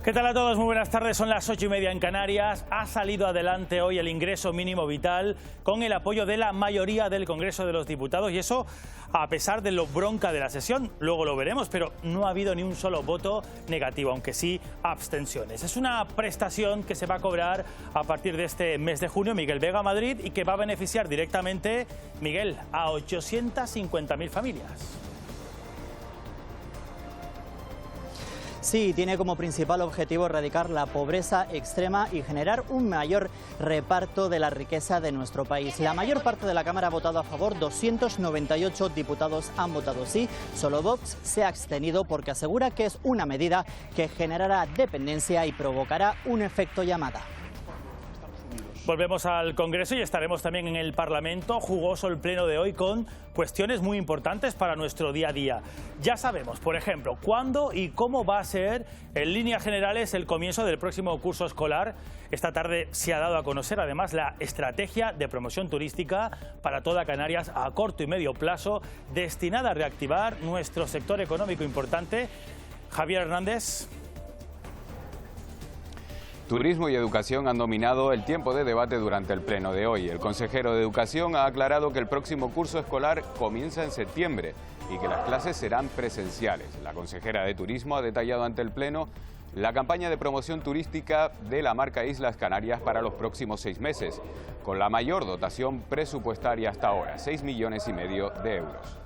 ¿Qué tal a todos? Muy buenas tardes, son las 8:30 en Canarias. Ha salido adelante hoy el ingreso mínimo vital con el apoyo de la mayoría del Congreso de los Diputados y eso a pesar de lo bronca de la sesión, luego lo veremos, pero no ha habido ni un solo voto negativo, aunque sí abstenciones. Es una prestación que se va a cobrar a partir de este mes de junio, Miguel Vega Madrid, y que va a beneficiar directamente, Miguel, a 850.000 familias. Sí, tiene como principal objetivo erradicar la pobreza extrema y generar un mayor reparto de la riqueza de nuestro país. La mayor parte de la Cámara ha votado a favor, 298 diputados han votado sí, solo Vox se ha abstenido porque asegura que es una medida que generará dependencia y provocará un efecto llamada. Volvemos al Congreso y estaremos también en el Parlamento. Jugoso el pleno de hoy con cuestiones muy importantes para nuestro día a día. Ya sabemos, por ejemplo, cuándo y cómo va a ser, en líneas generales, el comienzo del próximo curso escolar. Esta tarde se ha dado a conocer, además, la estrategia de promoción turística para toda Canarias a corto y medio plazo, destinada a reactivar nuestro sector económico importante. Javier Hernández. Turismo y educación han dominado el tiempo de debate durante el pleno de hoy. El consejero de Educación ha aclarado que el próximo curso escolar comienza en septiembre y que las clases serán presenciales. La consejera de Turismo ha detallado ante el pleno la campaña de promoción turística de la marca Islas Canarias para los próximos 6 meses, con la mayor dotación presupuestaria hasta ahora, 6,5 millones de euros.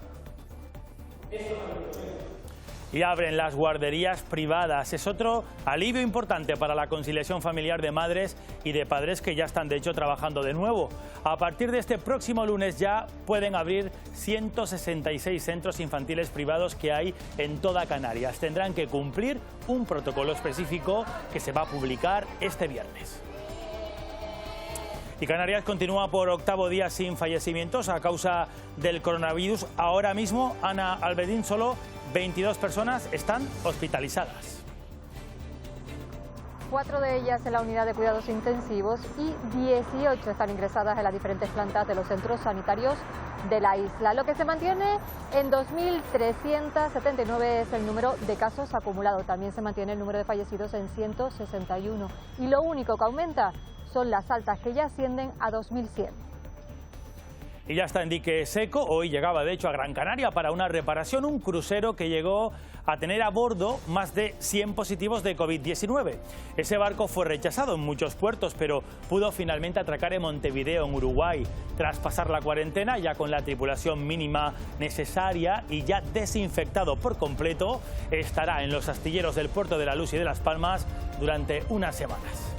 Y abren las guarderías privadas. Es otro alivio importante para la conciliación familiar de madres y de padres que ya están de hecho trabajando de nuevo. A partir de este próximo lunes ya pueden abrir 166 centros infantiles privados que hay en toda Canarias. Tendrán que cumplir un protocolo específico que se va a publicar este viernes. Y Canarias continúa por octavo día sin fallecimientos a causa del coronavirus. Ahora mismo, Ana Albedín, solo 22 personas están hospitalizadas. 4 de ellas en la unidad de cuidados intensivos y 18 están ingresadas en las diferentes plantas de los centros sanitarios de la isla. Lo que se mantiene en 2.379 es el número de casos acumulados. También se mantiene el número de fallecidos en 161. Y lo único que aumenta son las altas, que ya ascienden a 2.100. Y ya está en dique seco. Hoy llegaba de hecho a Gran Canaria para una reparación un crucero que llegó a tener a bordo más de 100 positivos de COVID-19. Ese barco fue rechazado en muchos puertos, pero pudo finalmente atracar en Montevideo, en Uruguay. Tras pasar la cuarentena, ya con la tripulación mínima necesaria y ya desinfectado por completo, estará en los astilleros del Puerto de la Luz y de Las Palmas durante unas semanas.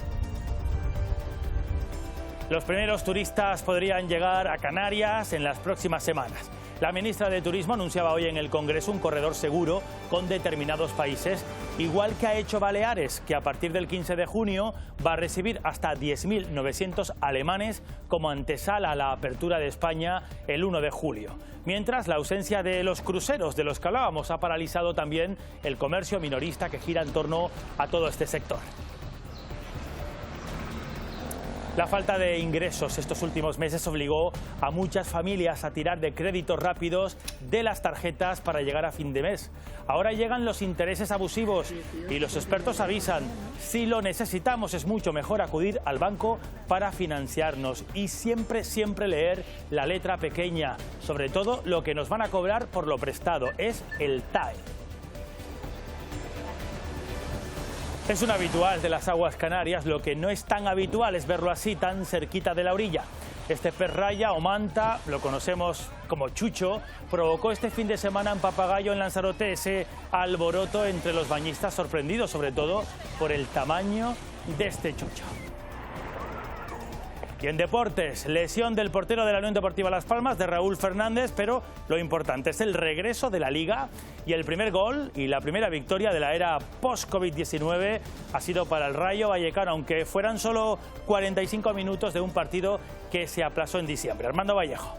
Los primeros turistas podrían llegar a Canarias en las próximas semanas. La ministra de Turismo anunciaba hoy en el Congreso un corredor seguro con determinados países, igual que ha hecho Baleares, que a partir del 15 de junio va a recibir hasta 10.900 alemanes como antesala a la apertura de España el 1 de julio. Mientras, la ausencia de los cruceros de los que hablábamos ha paralizado también el comercio minorista que gira en torno a todo este sector. La falta de ingresos estos últimos meses obligó a muchas familias a tirar de créditos rápidos de las tarjetas para llegar a fin de mes. Ahora llegan los intereses abusivos y los expertos avisan, si lo necesitamos es mucho mejor acudir al banco para financiarnos y siempre leer la letra pequeña, sobre todo lo que nos van a cobrar por lo prestado, es el TAE. Es un habitual de las aguas canarias, lo que no es tan habitual es verlo así, tan cerquita de la orilla. Este pez raya o manta, lo conocemos como chucho, provocó este fin de semana en Papagayo, en Lanzarote, ese alboroto entre los bañistas, sorprendidos sobre todo por el tamaño de este chucho. Y en deportes, lesión del portero de la Unión Deportiva Las Palmas, de Raúl Fernández, pero lo importante es el regreso de la Liga y el primer gol y la primera victoria de la era post-COVID-19 ha sido para el Rayo Vallecano, aunque fueran solo 45 minutos de un partido que se aplazó en diciembre. Armando Vallejo.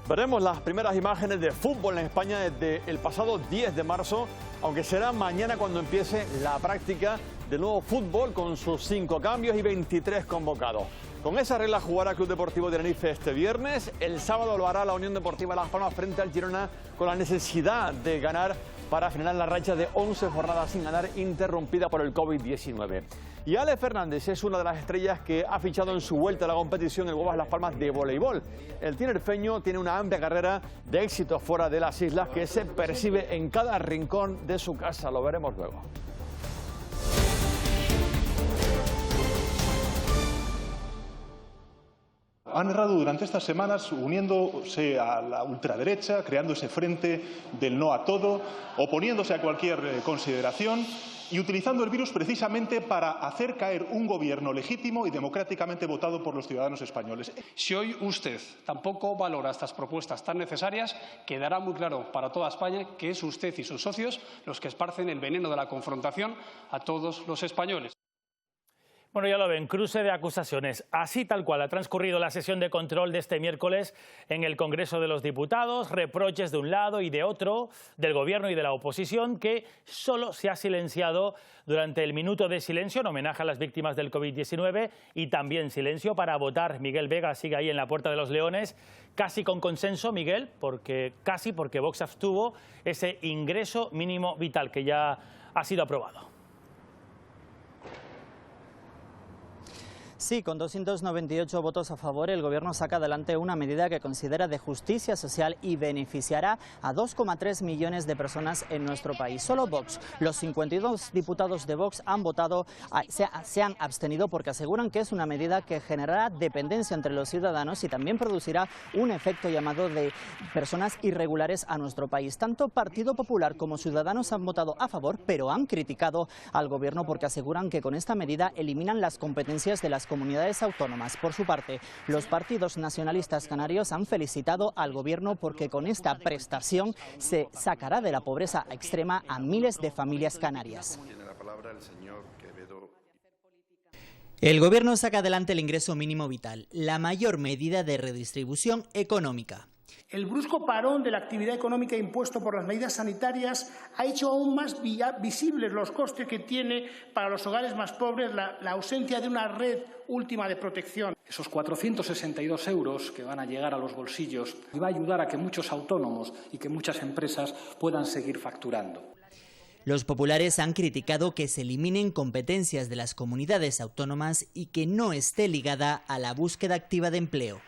Veremos las primeras imágenes de fútbol en España desde el pasado 10 de marzo, aunque será mañana cuando empiece la práctica del nuevo fútbol con sus 5 cambios y 23 convocados. Con esa regla jugará Club Deportivo Tenerife este viernes. El sábado lo hará la Unión Deportiva Las Palmas frente al Girona con la necesidad de ganar para frenar la racha de 11 jornadas sin ganar interrumpida por el COVID-19. Y Ale Fernández es una de las estrellas que ha fichado en su vuelta a la competición el Huevas Las Palmas de voleibol. El tinerfeño tiene una amplia carrera de éxito fuera de las islas que se percibe en cada rincón de su casa. Lo veremos luego. Han errado durante estas semanas uniéndose a la ultraderecha, creando ese frente del no a todo, oponiéndose a cualquier consideración y utilizando el virus precisamente para hacer caer un gobierno legítimo y democráticamente votado por los ciudadanos españoles. Si hoy usted tampoco valora estas propuestas tan necesarias, quedará muy claro para toda España que es usted y sus socios los que esparcen el veneno de la confrontación a todos los españoles. Bueno, ya lo ven, cruce de acusaciones. Así tal cual ha transcurrido la sesión de control de este miércoles en el Congreso de los Diputados, reproches de un lado y de otro, del Gobierno y de la oposición, que solo se ha silenciado durante el minuto de silencio en homenaje a las víctimas del COVID-19 y también silencio para votar. Miguel Vega sigue ahí en la Puerta de los Leones, casi con consenso, Miguel, porque Vox abstuvo ese ingreso mínimo vital que ya ha sido aprobado. Sí, con 298 votos a favor, el Gobierno saca adelante una medida que considera de justicia social y beneficiará a 2,3 millones de personas en nuestro país. Solo Vox, los 52 diputados de Vox han votado, se han abstenido porque aseguran que es una medida que generará dependencia entre los ciudadanos y también producirá un efecto llamado de personas irregulares a nuestro país. Tanto Partido Popular como Ciudadanos han votado a favor, pero han criticado al Gobierno porque aseguran que con esta medida eliminan las competencias de las comunidades autónomas. Por su parte, los partidos nacionalistas canarios han felicitado al Gobierno porque con esta prestación se sacará de la pobreza extrema a miles de familias canarias. El Gobierno saca adelante el ingreso mínimo vital, la mayor medida de redistribución económica. El brusco parón de la actividad económica impuesto por las medidas sanitarias ha hecho aún más visibles los costes que tiene para los hogares más pobres la ausencia de una red última de protección. Esos 462 euros que van a llegar a los bolsillos y va a ayudar a que muchos autónomos y que muchas empresas puedan seguir facturando. Los populares han criticado que se eliminen competencias de las comunidades autónomas y que no esté ligada a la búsqueda activa de empleo.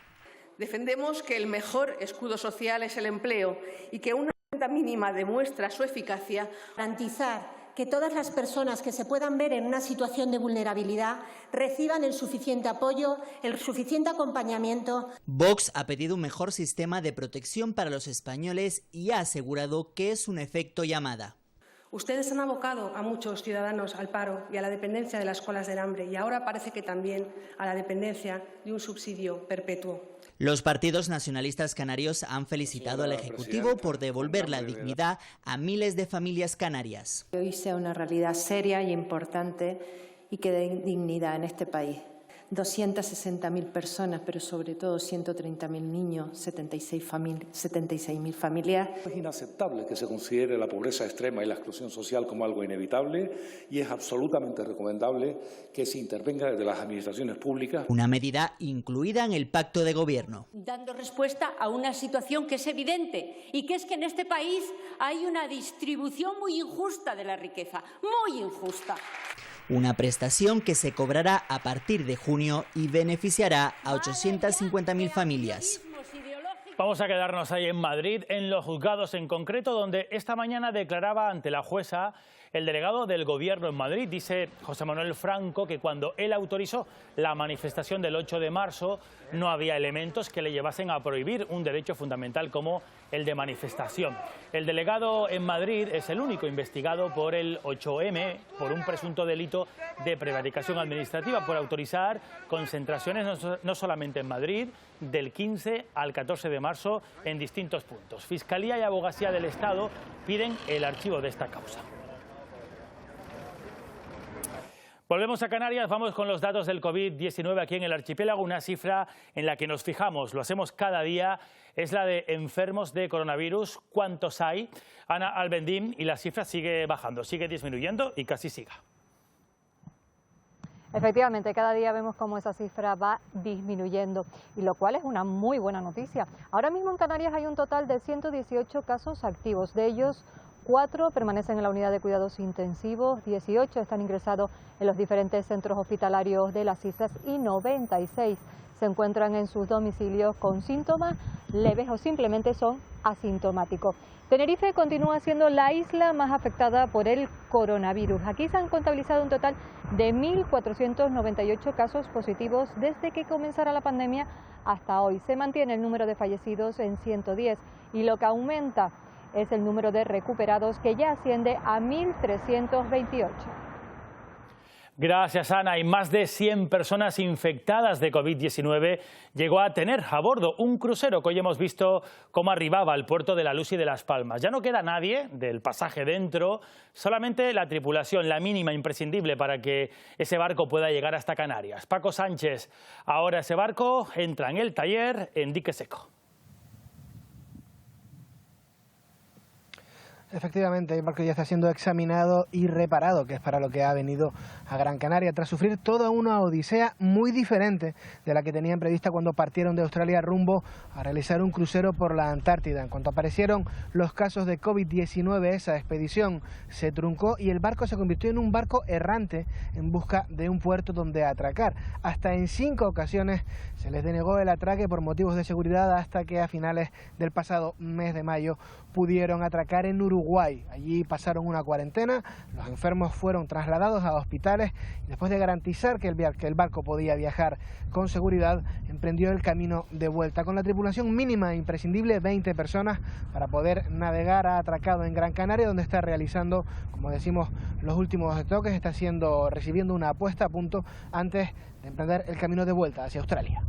Defendemos que el mejor escudo social es el empleo y que una renta mínima demuestra su eficacia. Garantizar que todas las personas que se puedan ver en una situación de vulnerabilidad reciban el suficiente apoyo, el suficiente acompañamiento. Vox ha pedido un mejor sistema de protección para los españoles y ha asegurado que es un efecto llamada. Ustedes han abocado a muchos ciudadanos al paro y a la dependencia de las colas del hambre y ahora parece que también a la dependencia de un subsidio perpetuo. Los partidos nacionalistas canarios han felicitado al Ejecutivo por devolver la dignidad a miles de familias canarias. Que hoy sea una realidad seria y importante y que dé dignidad en este país. 260.000 personas, pero sobre todo 130.000 niños, 76.000 familias. Es inaceptable que se considere la pobreza extrema y la exclusión social como algo inevitable y es absolutamente recomendable que se intervenga desde las administraciones públicas. Una medida incluida en el pacto de gobierno. Dando respuesta a una situación que es evidente y que es que en este país hay una distribución muy injusta de la riqueza, muy injusta. Una prestación que se cobrará a partir de junio y beneficiará a 850.000 familias. Vamos a quedarnos ahí en Madrid, en los juzgados en concreto, donde esta mañana declaraba ante la jueza el delegado del Gobierno en Madrid. Dice José Manuel Franco que cuando él autorizó la manifestación del 8 de marzo no había elementos que le llevasen a prohibir un derecho fundamental como el de manifestación. El delegado en Madrid es el único investigado por el 8M por un presunto delito de prevaricación administrativa por autorizar concentraciones no solamente en Madrid, del 15 al 14 de marzo en distintos puntos. Fiscalía y Abogacía del Estado piden el archivo de esta causa. Volvemos a Canarias, vamos con los datos del COVID-19 aquí en el archipiélago. Una cifra en la que nos fijamos, lo hacemos cada día, es la de enfermos de coronavirus. ¿Cuántos hay? Ana Albendín, y la cifra sigue bajando, sigue disminuyendo y casi siga. Efectivamente, cada día vemos cómo esa cifra va disminuyendo, y lo cual es una muy buena noticia. Ahora mismo en Canarias hay un total de 118 casos activos, de ellos 4 permanecen en la unidad de cuidados intensivos, 18 están ingresados en los diferentes centros hospitalarios de las islas y 96 se encuentran en sus domicilios con síntomas leves o simplemente son asintomáticos. Tenerife continúa siendo la isla más afectada por el coronavirus. Aquí se han contabilizado un total de 1.498 casos positivos desde que comenzara la pandemia hasta hoy. Se mantiene el número de fallecidos en 110 y lo que aumenta es el número de recuperados, que ya asciende a 1.328. Gracias, Ana. Y más de 100 personas infectadas de COVID-19 llegó a tener a bordo un crucero que hoy hemos visto cómo arribaba al puerto de La Luz y de Las Palmas. Ya no queda nadie del pasaje dentro, solamente la tripulación, la mínima imprescindible para que ese barco pueda llegar hasta Canarias. Paco Sánchez, ahora ese barco entra en el taller en Dique Seco. Efectivamente, el barco ya está siendo examinado y reparado, que es para lo que ha venido a Gran Canaria, tras sufrir toda una odisea muy diferente de la que tenían prevista cuando partieron de Australia rumbo a realizar un crucero por la Antártida. En cuanto aparecieron los casos de COVID-19, esa expedición se truncó y el barco se convirtió en un barco errante en busca de un puerto donde atracar. Hasta en 5 ocasiones se les denegó el atraque por motivos de seguridad, hasta que a finales del pasado mes de mayo pudieron atracar en Uruguay. Allí pasaron una cuarentena, los enfermos fueron trasladados a hospitales y después de garantizar que el barco podía viajar con seguridad, emprendió el camino de vuelta con la tripulación mínima e imprescindible, 20 personas, para poder navegar a atracado en Gran Canaria, donde está realizando, como decimos, los últimos toques, está recibiendo una puesta a punto antes de emprender el camino de vuelta hacia Australia.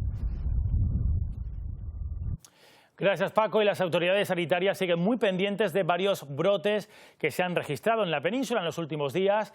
Gracias, Paco. Y las autoridades sanitarias siguen muy pendientes de varios brotes que se han registrado en la península en los últimos días.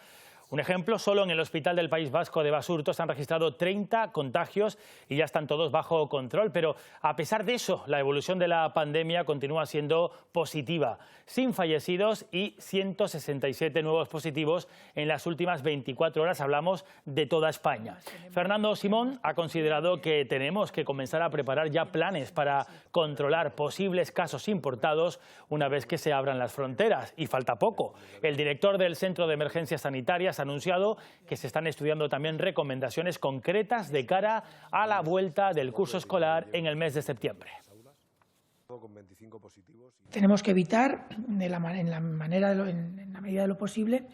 Un ejemplo, solo en el Hospital del País Vasco de Basurto se han registrado 30 contagios y ya están todos bajo control. Pero a pesar de eso, la evolución de la pandemia continúa siendo positiva, sin fallecidos y 167 nuevos positivos en las últimas 24 horas. Hablamos de toda España. Fernando Simón ha considerado que tenemos que comenzar a preparar ya planes para controlar posibles casos importados una vez que se abran las fronteras. Y falta poco. El director del Centro de Emergencias Sanitarias ha anunciado que se están estudiando también recomendaciones concretas de cara a la vuelta del curso escolar en el mes de septiembre. Tenemos que evitar, en la medida de lo posible,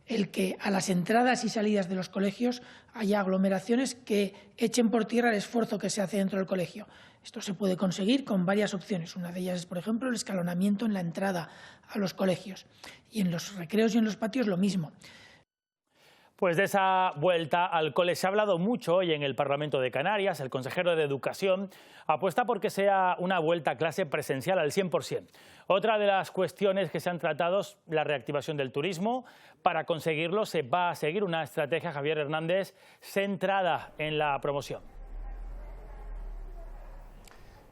el que a las entradas y salidas de los colegios haya aglomeraciones que echen por tierra el esfuerzo que se hace dentro del colegio. Esto se puede conseguir con varias opciones. Una de ellas es, por ejemplo, el escalonamiento en la entrada a los colegios. Y en los recreos y en los patios lo mismo. Pues de esa vuelta al cole se ha hablado mucho hoy en el Parlamento de Canarias. El consejero de Educación apuesta por que sea una vuelta a clase presencial al 100%. Otra de las cuestiones que se han tratado es la reactivación del turismo. Para conseguirlo se va a seguir una estrategia, Javier Hernández, centrada en la promoción.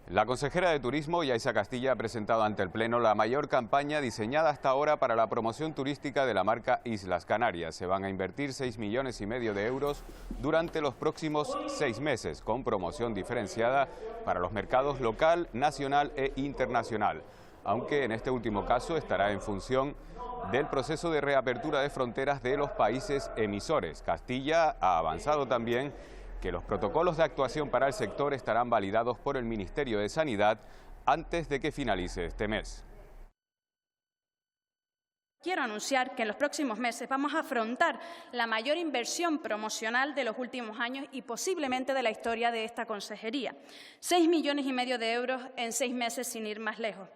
La consejera de Turismo, Yaisa Castilla, ha presentado ante el Pleno la mayor campaña diseñada hasta ahora para la promoción turística de la marca Islas Canarias. Se van a invertir 6,5 millones de euros durante los próximos 6 meses, con promoción diferenciada para los mercados local, nacional e internacional. Aunque en este último caso estará en función del proceso de reapertura de fronteras de los países emisores. Castilla ha avanzado también que los protocolos de actuación para el sector estarán validados por el Ministerio de Sanidad antes de que finalice este mes. Quiero anunciar que en los próximos meses vamos a afrontar la mayor inversión promocional de los últimos años y posiblemente de la historia de esta consejería. 6,5 millones de euros en 6 meses, sin ir más lejos.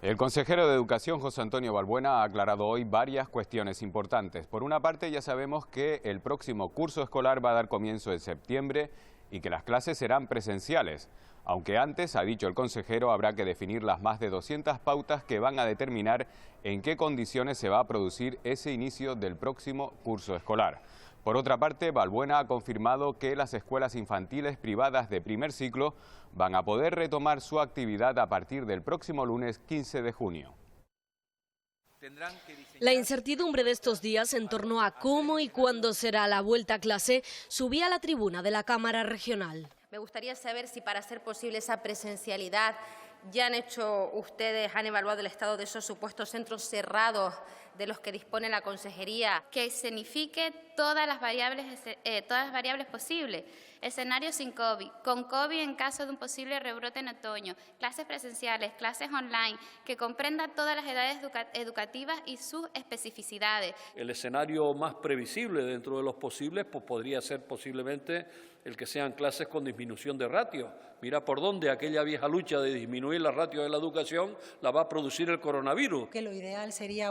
El consejero de Educación, José Antonio Balbuena, ha aclarado hoy varias cuestiones importantes. Por una parte, ya sabemos que el próximo curso escolar va a dar comienzo en septiembre y que las clases serán presenciales. Aunque antes, ha dicho el consejero, habrá que definir las más de 200 pautas que van a determinar en qué condiciones se va a producir ese inicio del próximo curso escolar. Por otra parte, Balbuena ha confirmado que las escuelas infantiles privadas de primer ciclo van a poder retomar su actividad a partir del próximo lunes 15 de junio. La incertidumbre de estos días en torno a cómo y cuándo será la vuelta a clase subía a la tribuna de la Cámara Regional. Me gustaría saber si para hacer posible esa presencialidad ya han evaluado el estado de esos supuestos centros cerrados de los que dispone la Consejería. Que escenifique todas las variables posibles. Escenarios sin COVID, con COVID en caso de un posible rebrote en otoño, clases presenciales, clases online, que comprenda todas las edades educativas y sus especificidades. El escenario más previsible dentro de los posibles pues podría ser posiblemente el que sean clases con disminución de ratio. Mira por dónde aquella vieja lucha de disminuir la ratio de la educación la va a producir el coronavirus. Que lo ideal sería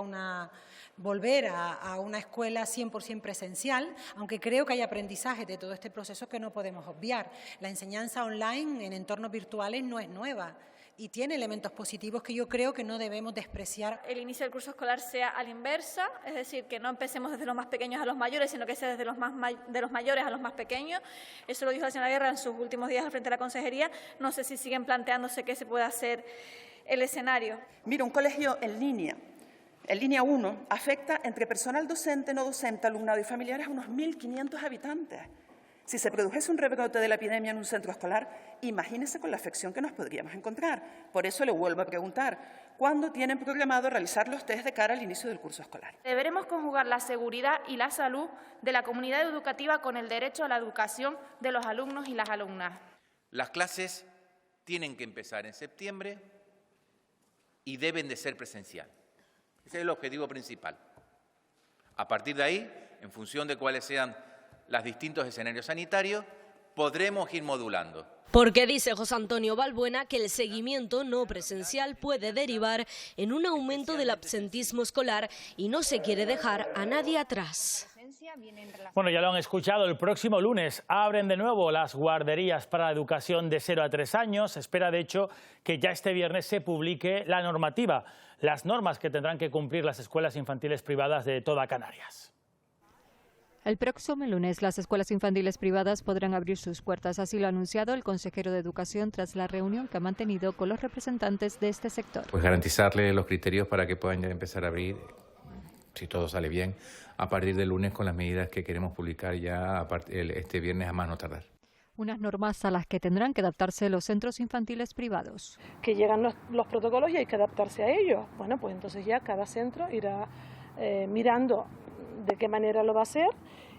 volver a una escuela 100% presencial, aunque creo que hay aprendizaje de todo este proceso que no podemos obviar. La enseñanza online en entornos virtuales no es nueva y tiene elementos positivos que yo creo que no debemos despreciar. El inicio del curso escolar sea a la inversa, es decir, que no empecemos desde los más pequeños a los mayores, sino que sea desde de los mayores a los más pequeños. Eso lo dijo la señora Guerra en sus últimos días al frente de la Consejería. No sé si siguen planteándose que se puede hacer el escenario. Mira, un colegio en línea 1, afecta entre personal docente, no docente, alumnado y familiares a unos 1.500 habitantes. Si se produjese un rebrote de la epidemia en un centro escolar, imagínese con la afección que nos podríamos encontrar. Por eso le vuelvo a preguntar, ¿cuándo tienen programado realizar los test de cara al inicio del curso escolar? Deberemos conjugar la seguridad y la salud de la comunidad educativa con el derecho a la educación de los alumnos y las alumnas. Las clases tienen que empezar en septiembre y deben de ser presencial. Ese es el objetivo principal. A partir de ahí, en función de cuáles sean los distintos escenarios sanitarios, podremos ir modulando. Porque dice José Antonio Balbuena que el seguimiento no presencial puede derivar en un aumento del absentismo escolar y no se quiere dejar a nadie atrás. Bueno, ya lo han escuchado, el próximo lunes abren de nuevo las guarderías para la educación de 0 a 3 años. Se espera, de hecho, que ya este viernes se publique la normativa, las normas que tendrán que cumplir las escuelas infantiles privadas de toda Canarias. El próximo lunes las escuelas infantiles privadas podrán abrir sus puertas, así lo ha anunciado el consejero de Educación tras la reunión que ha mantenido con los representantes de este sector. Pues garantizarle los criterios para que puedan ya empezar a abrir, si todo sale bien, a partir del lunes con las medidas que queremos publicar ya este viernes a más no tardar. Unas normas a las que tendrán que adaptarse los centros infantiles privados. Que llegan los protocolos y hay que adaptarse a ellos. Bueno, pues entonces ya cada centro irá mirando de qué manera lo va a hacer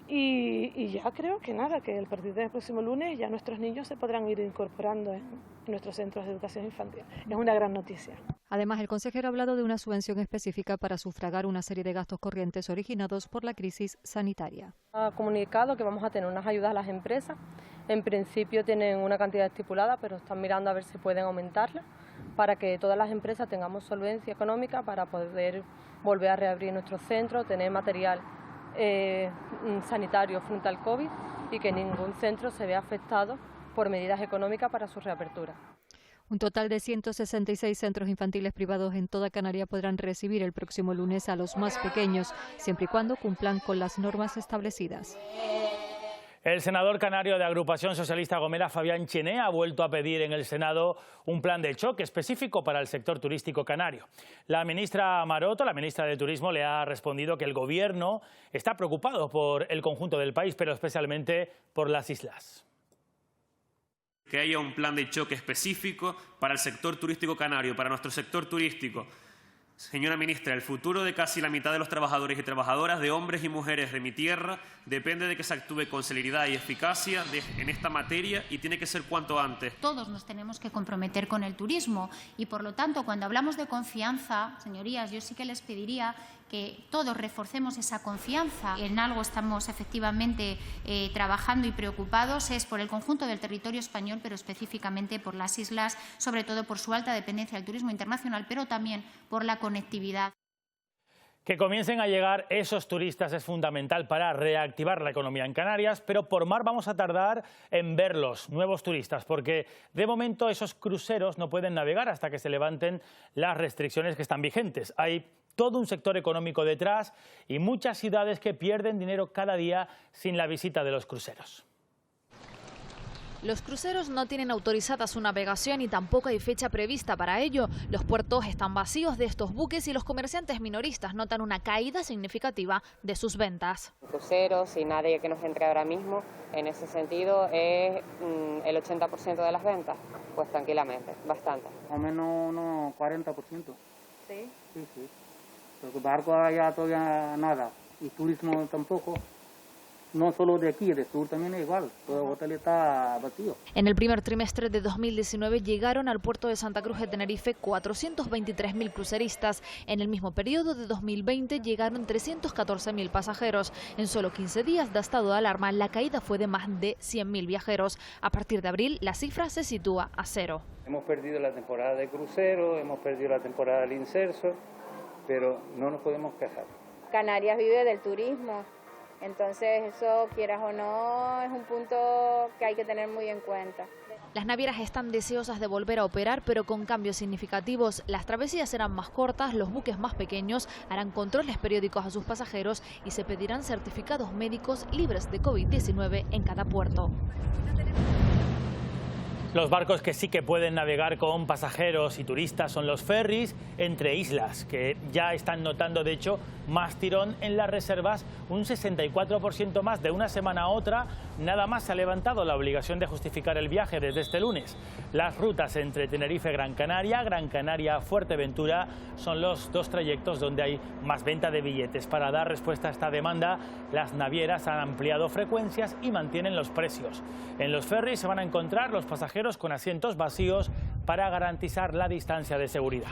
y ya creo que nada, que a partir del próximo lunes ya nuestros niños se podrán ir incorporando en nuestros centros de educación infantil. Es una gran noticia. Además, el consejero ha hablado de una subvención específica para sufragar una serie de gastos corrientes originados por la crisis sanitaria. Ha comunicado que vamos a tener unas ayudas a las empresas. En principio tienen una cantidad estipulada, pero están mirando a ver si pueden aumentarla para que todas las empresas tengamos solvencia económica para poder volver a reabrir nuestros centros, tener material sanitario frente al COVID y que ningún centro se vea afectado por medidas económicas para su reapertura. Un total de 166 centros infantiles privados en toda Canarias podrán recibir el próximo lunes a los más pequeños, siempre y cuando cumplan con las normas establecidas. El senador canario de Agrupación Socialista Gomera, Fabián Chené, ha vuelto a pedir en el Senado un plan de choque específico para el sector turístico canario. La ministra Maroto, la ministra de Turismo, le ha respondido que el Gobierno está preocupado por el conjunto del país, pero especialmente por las islas. Que haya un plan de choque específico para el sector turístico canario, para nuestro sector turístico. Señora ministra, el futuro de casi la mitad de los trabajadores y trabajadoras, de hombres y mujeres de mi tierra, depende de que se actúe con celeridad y eficacia en esta materia y tiene que ser cuanto antes. Todos nos tenemos que comprometer con el turismo y, por lo tanto, cuando hablamos de confianza, señorías, yo sí que les pediría que todos reforcemos esa confianza. En algo estamos efectivamente trabajando y preocupados, es por el conjunto del territorio español, pero específicamente por las islas, sobre todo por su alta dependencia del turismo internacional, pero también por la conectividad. Que comiencen a llegar esos turistas es fundamental para reactivar la economía en Canarias, pero por mar vamos a tardar en verlos, nuevos turistas, porque de momento esos cruceros no pueden navegar hasta que se levanten las restricciones que están vigentes. Hay todo un sector económico detrás y muchas ciudades que pierden dinero cada día sin la visita de los cruceros. Los cruceros no tienen autorizada su navegación y tampoco hay fecha prevista para ello. Los puertos están vacíos de estos buques y los comerciantes minoristas notan una caída significativa de sus ventas. Cruceros y nadie que nos entre ahora mismo, en ese sentido es el 80% de las ventas, pues tranquilamente, bastante. Más o menos unos 40%. ¿Sí? Sí, sí. Porque barco allá todavía nada y turismo tampoco. No solo de aquí, de sur también es igual, todo el hotel está vacío. En el primer trimestre de 2019 llegaron al puerto de Santa Cruz de Tenerife 423.000 cruceristas. En el mismo periodo de 2020 llegaron 314.000 pasajeros. En solo 15 días de estado de alarma, la caída fue de más de 100.000 viajeros. A partir de abril, la cifra se sitúa a cero. Hemos perdido la temporada de crucero, hemos perdido la temporada del inserso, pero no nos podemos quejar. Canarias vive del turismo. Entonces eso, quieras o no, es un punto que hay que tener muy en cuenta. Las navieras están deseosas de volver a operar, pero con cambios significativos. Las travesías serán más cortas, los buques más pequeños, harán controles periódicos a sus pasajeros y se pedirán certificados médicos libres de COVID-19 en cada puerto. Los barcos que sí que pueden navegar con pasajeros y turistas son los ferries entre islas, que ya están notando, de hecho, más tirón en las reservas, un 64% más de una semana a otra. Nada más se ha levantado la obligación de justificar el viaje desde este lunes. Las rutas entre Tenerife-Gran Canaria-Fuerteventura son los dos trayectos donde hay más venta de billetes. Para dar respuesta a esta demanda, las navieras han ampliado frecuencias y mantienen los precios. En los ferries se van a encontrar los pasajeros con asientos vacíos para garantizar la distancia de seguridad.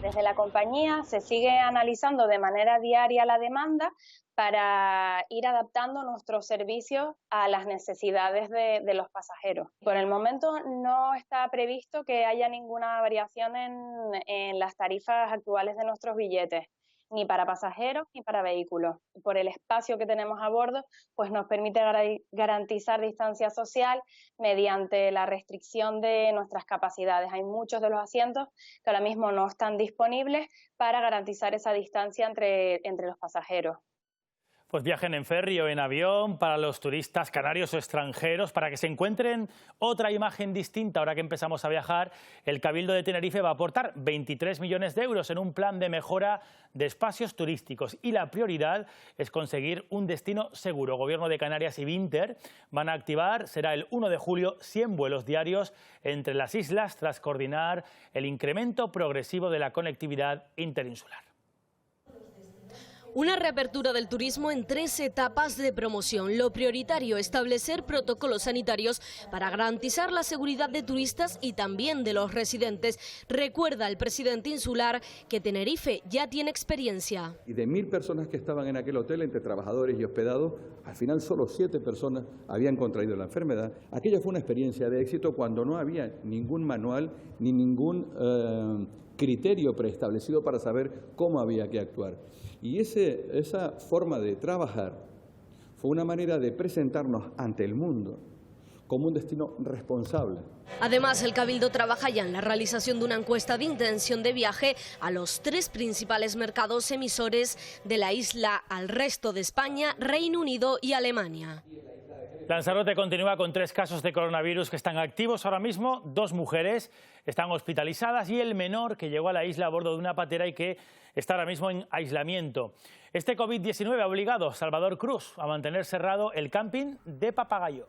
Desde la compañía se sigue analizando de manera diaria la demanda para ir adaptando nuestros servicios a las necesidades de los pasajeros. Por el momento no está previsto que haya ninguna variación en las tarifas actuales de nuestros billetes, ni para pasajeros ni para vehículos. Por el espacio que tenemos a bordo, pues nos permite garantizar distancia social mediante la restricción de nuestras capacidades. Hay muchos de los asientos que ahora mismo no están disponibles para garantizar esa distancia entre los pasajeros. Pues viajen en ferry o en avión para los turistas canarios o extranjeros, para que se encuentren otra imagen distinta. Ahora que empezamos a viajar, el Cabildo de Tenerife va a aportar 23 millones de euros en un plan de mejora de espacios turísticos y la prioridad es conseguir un destino seguro. Gobierno de Canarias y Vinter van a activar, será el 1 de julio, 100 vuelos diarios entre las islas tras coordinar el incremento progresivo de la conectividad interinsular. Una reapertura del turismo en 3 etapas de promoción. Lo prioritario, establecer protocolos sanitarios para garantizar la seguridad de turistas y también de los residentes. Recuerda el presidente insular que Tenerife ya tiene experiencia. Y de 1000 personas que estaban en aquel hotel, entre trabajadores y hospedados, al final solo 7 personas habían contraído la enfermedad. Aquella fue una experiencia de éxito cuando no había ningún manual ni ningún criterio preestablecido para saber cómo había que actuar. Y esa forma de trabajar fue una manera de presentarnos ante el mundo como un destino responsable. Además, el Cabildo trabaja ya en la realización de una encuesta de intención de viaje a los 3 principales mercados emisores de la isla, al resto de España, Reino Unido y Alemania. Lanzarote continúa con 3 casos de coronavirus que están activos ahora mismo. 2 mujeres están hospitalizadas y el menor que llegó a la isla a bordo de una patera y que está ahora mismo en aislamiento. Este COVID-19 ha obligado a Salvador Cruz a mantener cerrado el camping de Papagayo.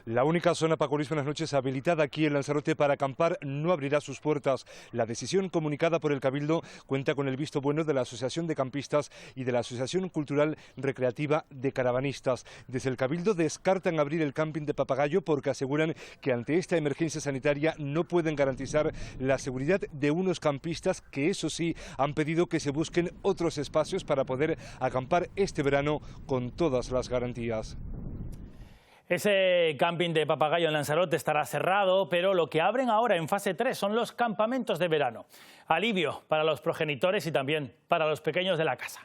La única zona, Paco Luis, buenas noches, habilitada aquí en Lanzarote para acampar no abrirá sus puertas. La decisión comunicada por el Cabildo cuenta con el visto bueno de la Asociación de Campistas y de la Asociación Cultural Recreativa de Caravanistas. Desde el Cabildo descartan abrir el camping de Papagayo porque aseguran que ante esta emergencia sanitaria no pueden garantizar la seguridad de unos campistas que, eso sí, han pedido que se busquen otros espacios para poder acampar este verano con todas las garantías. Ese camping de Papagayo en Lanzarote estará cerrado, pero lo que abren ahora en fase 3 son los campamentos de verano. Alivio para los progenitores y también para los pequeños de la casa.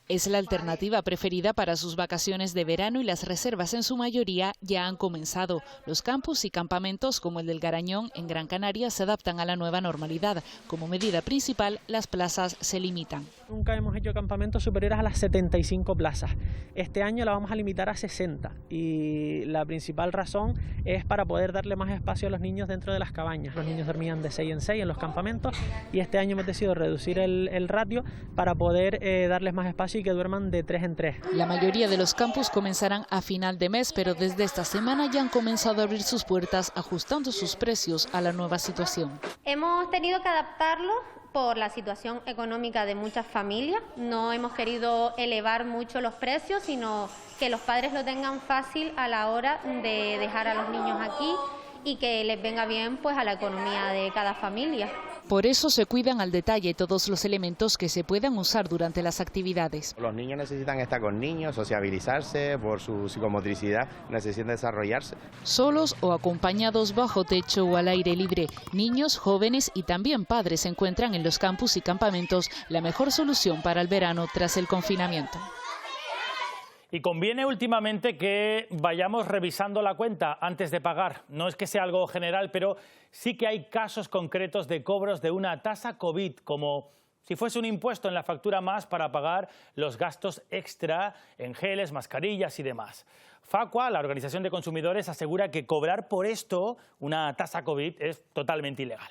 Es la alternativa preferida para sus vacaciones de verano y las reservas en su mayoría ya han comenzado. Los campus y campamentos como el del Garañón en Gran Canaria se adaptan a la nueva normalidad. Como medida principal, las plazas se limitan. Nunca hemos hecho campamentos superiores a las 75 plazas. Este año la vamos a limitar a 60 y la principal razón es para poder darle más espacio a los niños dentro de las cabañas. Los niños dormían de 6 en 6 en los campamentos y este año hemos decidido reducir el ratio para poder darles más espacio y que duerman de 3 en 3. La mayoría de los campus comenzarán a final de mes, pero desde esta semana ya han comenzado a abrir sus puertas ajustando sus precios a la nueva situación. Hemos tenido que adaptarlo por la situación económica de muchas familias. No hemos querido elevar mucho los precios, sino que los padres lo tengan fácil a la hora de dejar a los niños aquí y que les venga bien pues a la economía de cada familia. Por eso se cuidan al detalle todos los elementos que se puedan usar durante las actividades. Los niños necesitan estar con niños, sociabilizarse, por su psicomotricidad, necesitan desarrollarse. Solos o acompañados bajo techo o al aire libre, niños, jóvenes y también padres encuentran en los campus y campamentos la mejor solución para el verano tras el confinamiento. Y conviene últimamente que vayamos revisando la cuenta antes de pagar. No es que sea algo general, pero sí que hay casos concretos de cobros de una tasa COVID, como si fuese un impuesto en la factura más para pagar los gastos extra en geles, mascarillas y demás. Facua, la Organización de Consumidores, asegura que cobrar por esto una tasa COVID es totalmente ilegal.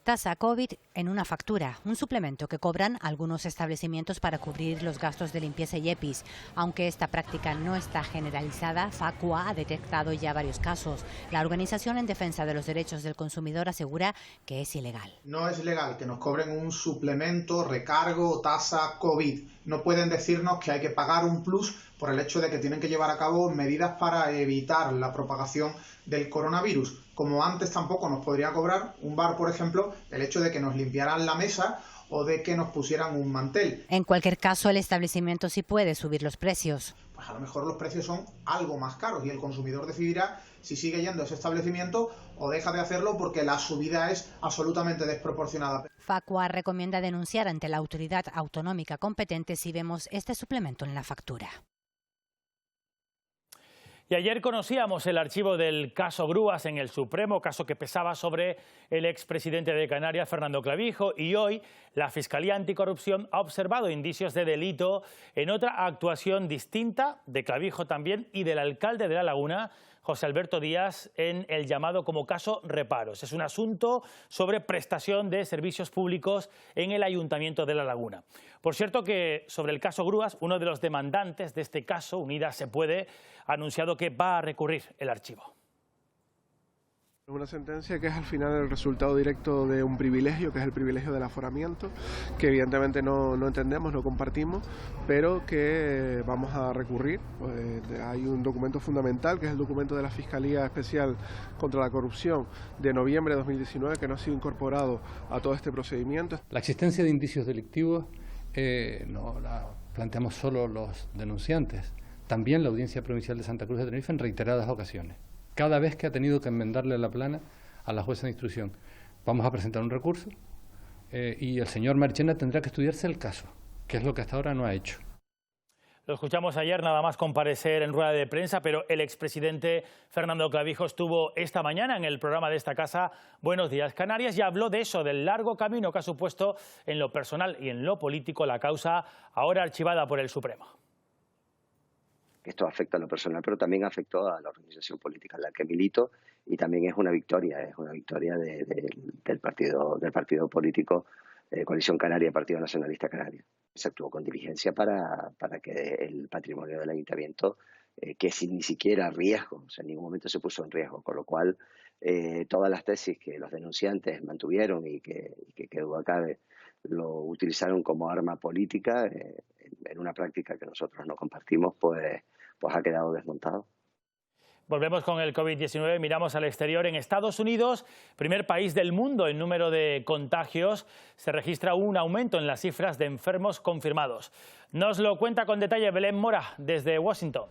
Tasa COVID en una factura, un suplemento que cobran algunos establecimientos para cubrir los gastos de limpieza y EPIs. Aunque esta práctica no está generalizada, Facua ha detectado ya varios casos. La Organización en Defensa de los Derechos del Consumidor asegura que es ilegal. No es legal que nos cobren un suplemento, recargo o tasa COVID. No pueden decirnos que hay que pagar un plus por el hecho de que tienen que llevar a cabo medidas para evitar la propagación del coronavirus. Como antes tampoco nos podría cobrar un bar, por ejemplo, el hecho de que nos limpiaran la mesa o de que nos pusieran un mantel. En cualquier caso, el establecimiento sí puede subir los precios. Pues a lo mejor los precios son algo más caros y el consumidor decidirá si sigue yendo a ese establecimiento o deja de hacerlo porque la subida es absolutamente desproporcionada. Facua recomienda denunciar ante la autoridad autonómica competente si vemos este suplemento en la factura. Y ayer conocíamos el archivo del caso Grúas en el Supremo, caso que pesaba sobre el expresidente de Canarias, Fernando Clavijo, y hoy la Fiscalía Anticorrupción ha observado indicios de delito en otra actuación distinta de Clavijo también y del alcalde de La Laguna, José Alberto Díaz, en el llamado como caso Reparos. Es un asunto sobre prestación de servicios públicos en el Ayuntamiento de La Laguna. Por cierto que sobre el caso Grúas, uno de los demandantes de este caso, Unidas Se Puede, ha anunciado que va a recurrir el archivo. Una sentencia que es al final el resultado directo de un privilegio, que es el privilegio del aforamiento, que evidentemente no entendemos, no compartimos, pero que vamos a recurrir. Hay un documento fundamental, que es el documento de la Fiscalía Especial contra la Corrupción de noviembre de 2019, que no ha sido incorporado a todo este procedimiento. La existencia de indicios delictivos no la planteamos solo los denunciantes, también la Audiencia Provincial de Santa Cruz de Tenerife en reiteradas ocasiones. Cada vez que ha tenido que enmendarle la plana a la jueza de instrucción. Vamos a presentar un recurso y el señor Marchena tendrá que estudiarse el caso, que es lo que hasta ahora no ha hecho. Lo escuchamos ayer nada más comparecer en rueda de prensa, pero el expresidente Fernando Clavijo estuvo esta mañana en el programa de esta casa Buenos Días Canarias y habló de eso, del largo camino que ha supuesto en lo personal y en lo político la causa ahora archivada por el Supremo. Esto afecta a lo personal, pero también afectó a la organización política en la que milito y también es una victoria del partido político Coalición Canaria, Partido Nacionalista Canario. Se actuó con diligencia para que el patrimonio del ayuntamiento, que sin ni siquiera riesgo, o sea, en ningún momento se puso en riesgo, con lo cual todas las tesis que los denunciantes mantuvieron y que duda cabe lo utilizaron como arma política en una práctica que nosotros no compartimos, pues ha quedado desmontado. Volvemos con el COVID-19, miramos al exterior. En Estados Unidos, primer país del mundo en número de contagios, se registra un aumento en las cifras de enfermos confirmados. Nos lo cuenta con detalle Belén Mora desde Washington.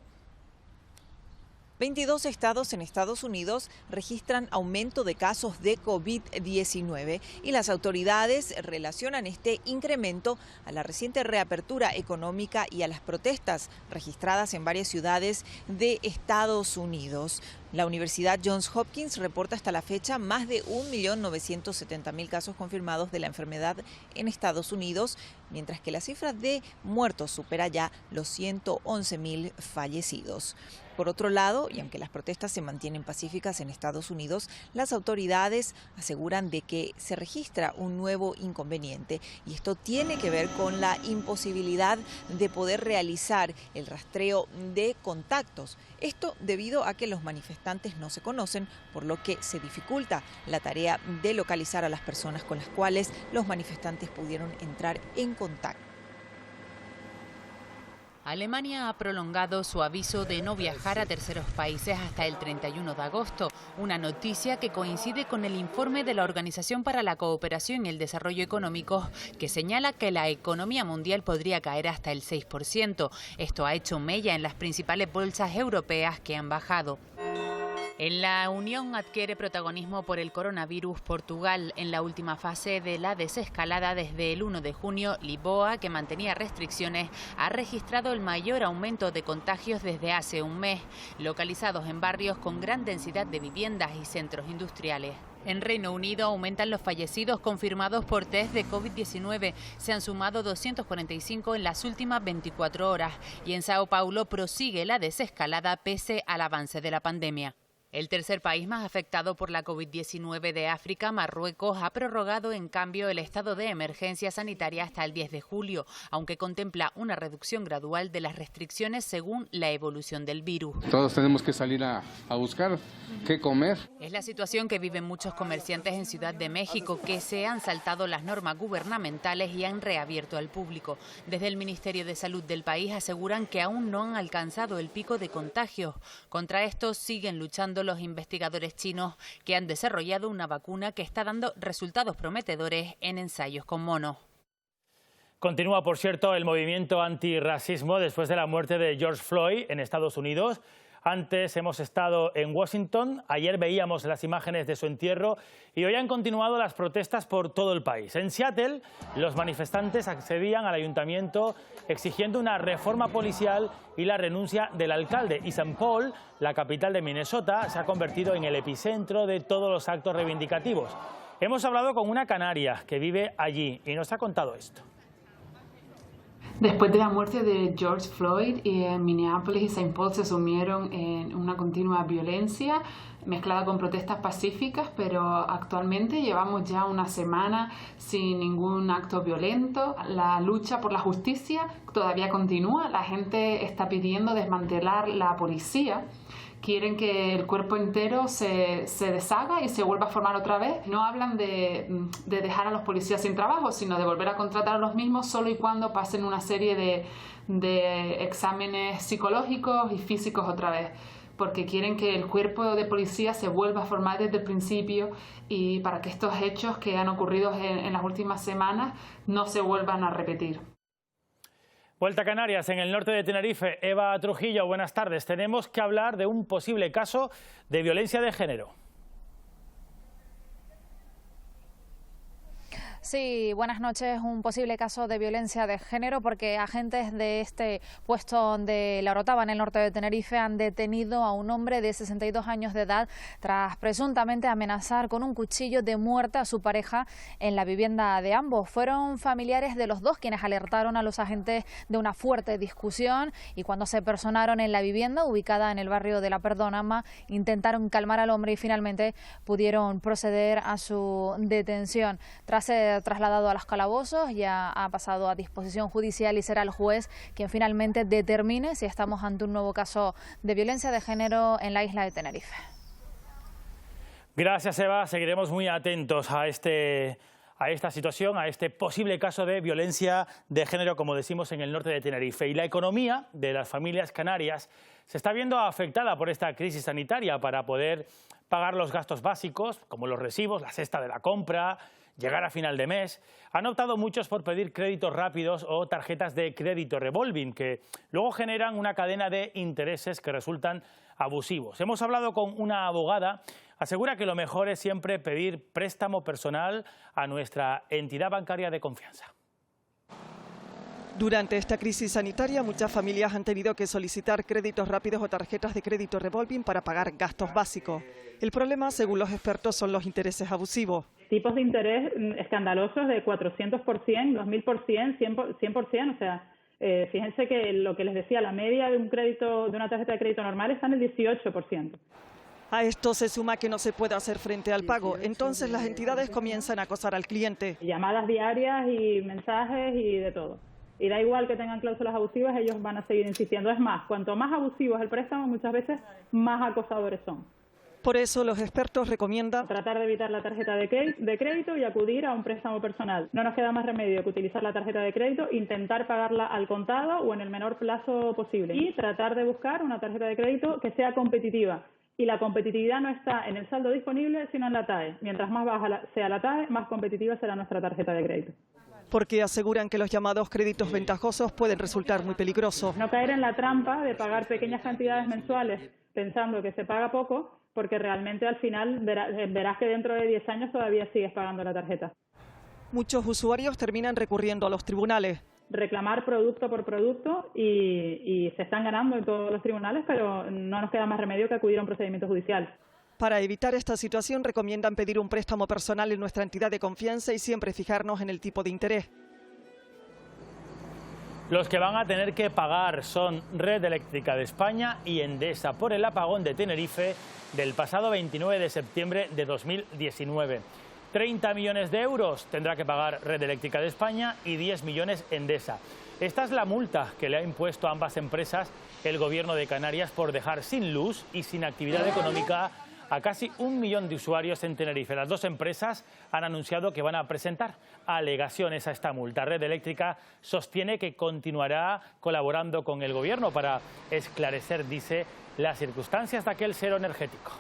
22 estados en Estados Unidos registran aumento de casos de COVID-19 y las autoridades relacionan este incremento a la reciente reapertura económica y a las protestas registradas en varias ciudades de Estados Unidos. La Universidad Johns Hopkins reporta hasta la fecha más de 1.970.000 casos confirmados de la enfermedad en Estados Unidos, mientras que la cifra de muertos supera ya los 111.000 fallecidos. Por otro lado, y aunque las protestas se mantienen pacíficas en Estados Unidos, las autoridades aseguran de que se registra un nuevo inconveniente y esto tiene que ver con la imposibilidad de poder realizar el rastreo de contactos. Esto debido a que los manifestantes no se conocen, por lo que se dificulta la tarea de localizar a las personas con las cuales los manifestantes pudieron entrar en contacto. Alemania ha prolongado su aviso de no viajar a terceros países hasta el 31 de agosto, una noticia que coincide con el informe de la Organización para la Cooperación y el Desarrollo Económico, que señala que la economía mundial podría caer hasta el 6%. Esto ha hecho mella en las principales bolsas europeas, que han bajado. En la Unión adquiere protagonismo por el coronavirus Portugal. En la última fase de la desescalada desde el 1 de junio, Lisboa, que mantenía restricciones, ha registrado el mayor aumento de contagios desde hace un mes, localizados en barrios con gran densidad de viviendas y centros industriales. En Reino Unido aumentan los fallecidos confirmados por test de COVID-19. Se han sumado 245 en las últimas 24 horas. Y en Sao Paulo prosigue la desescalada pese al avance de la pandemia. El tercer país más afectado por la COVID-19 de África, Marruecos, ha prorrogado en cambio el estado de emergencia sanitaria hasta el 10 de julio, aunque contempla una reducción gradual de las restricciones según la evolución del virus. Todos tenemos que salir a buscar qué comer. Es la situación que viven muchos comerciantes en Ciudad de México, que se han saltado las normas gubernamentales y han reabierto al público. Desde el Ministerio de Salud del país aseguran que aún no han alcanzado el pico de contagios. Contra esto siguen luchando los investigadores chinos, que han desarrollado una vacuna que está dando resultados prometedores en ensayos con monos. Continúa, por cierto, el movimiento antirracismo después de la muerte de George Floyd en Estados Unidos. Antes hemos estado en Washington, ayer veíamos las imágenes de su entierro y hoy han continuado las protestas por todo el país. En Seattle, los manifestantes accedían al ayuntamiento exigiendo una reforma policial y la renuncia del alcalde. Y St. Paul, la capital de Minnesota, se ha convertido en el epicentro de todos los actos reivindicativos. Hemos hablado con una canaria que vive allí y nos ha contado esto. Después de la muerte de George Floyd, Minneapolis y St. Paul se sumieron en una continua violencia mezclada con protestas pacíficas, pero actualmente llevamos ya una semana sin ningún acto violento. La lucha por la justicia todavía continúa. La gente está pidiendo desmantelar la policía. Quieren que el cuerpo entero se deshaga y se vuelva a formar otra vez. No hablan de dejar a los policías sin trabajo, sino de volver a contratar a los mismos solo y cuando pasen una serie de exámenes psicológicos y físicos otra vez. Porque quieren que el cuerpo de policía se vuelva a formar desde el principio y para que estos hechos que han ocurrido en las últimas semanas no se vuelvan a repetir. Vuelta a Canarias, en el norte de Tenerife. Eva Trujillo, buenas tardes. Tenemos que hablar de un posible caso de violencia de género. Sí, buenas noches. Un posible caso de violencia de género porque agentes de este puesto de La Orotava, en el norte de Tenerife, han detenido a un hombre de 62 años de edad tras presuntamente amenazar con un cuchillo de muerte a su pareja en la vivienda de ambos. Fueron familiares de los dos quienes alertaron a los agentes de una fuerte discusión y cuando se personaron en la vivienda ubicada en el barrio de La Perdonama intentaron calmar al hombre y finalmente pudieron proceder a su detención. Tras ser trasladado a los calabozos, ya ha pasado a disposición judicial y será el juez quien finalmente determine si estamos ante un nuevo caso de violencia de género en la isla de Tenerife. Gracias, Eva. Seguiremos muy atentos a esta situación, a este posible caso de violencia de género, como decimos, en el norte de Tenerife. Y la economía de las familias canarias se está viendo afectada por esta crisis sanitaria. Para poder pagar los gastos básicos, como los recibos, la cesta de la compra, llegar a final de mes, han optado muchos por pedir créditos rápidos o tarjetas de crédito revolving, que luego generan una cadena de intereses que resultan abusivos. Hemos hablado con una abogada, asegura que lo mejor es siempre pedir préstamo personal a nuestra entidad bancaria de confianza. Durante esta crisis sanitaria, muchas familias han tenido que solicitar créditos rápidos o tarjetas de crédito revolving para pagar gastos básicos. El problema, según los expertos, son los intereses abusivos. Tipos de interés escandalosos de 400%, 2000%, 100%. O sea, fíjense que lo que les decía, la media de un crédito, de una tarjeta de crédito normal está en el 18%. A esto se suma que no se puede hacer frente al pago. Entonces las entidades comienzan a acosar al cliente. Llamadas diarias y mensajes y de todo. Y da igual que tengan cláusulas abusivas, ellos van a seguir insistiendo. Es más, cuanto más abusivo es el préstamo, muchas veces más acosadores son. Por eso los expertos recomiendan tratar de evitar la tarjeta de crédito y acudir a un préstamo personal. No nos queda más remedio que utilizar la tarjeta de crédito, intentar pagarla al contado o en el menor plazo posible. Y tratar de buscar una tarjeta de crédito que sea competitiva. Y la competitividad no está en el saldo disponible, sino en la TAE. Mientras más baja sea la TAE, más competitiva será nuestra tarjeta de crédito. Porque aseguran que los llamados créditos ventajosos pueden resultar muy peligrosos. No caer en la trampa de pagar pequeñas cantidades mensuales pensando que se paga poco, porque realmente al final verás que dentro de 10 años todavía sigues pagando la tarjeta. Muchos usuarios terminan recurriendo a los tribunales. Reclamar producto por producto y se están ganando en todos los tribunales, pero no nos queda más remedio que acudir a un procedimiento judicial. Para evitar esta situación recomiendan pedir un préstamo personal en nuestra entidad de confianza y siempre fijarnos en el tipo de interés. Los que van a tener que pagar son Red Eléctrica de España y Endesa por el apagón de Tenerife del pasado 29 de septiembre de 2019. 30 millones de euros tendrá que pagar Red Eléctrica de España y 10 millones Endesa. Esta es la multa que le ha impuesto a ambas empresas el Gobierno de Canarias por dejar sin luz y sin actividad económica a casi 1 millón de usuarios en Tenerife. Las dos empresas han anunciado que van a presentar alegaciones a esta multa. Red Eléctrica sostiene que continuará colaborando con el Gobierno para esclarecer, dice, las circunstancias de aquel cero energético.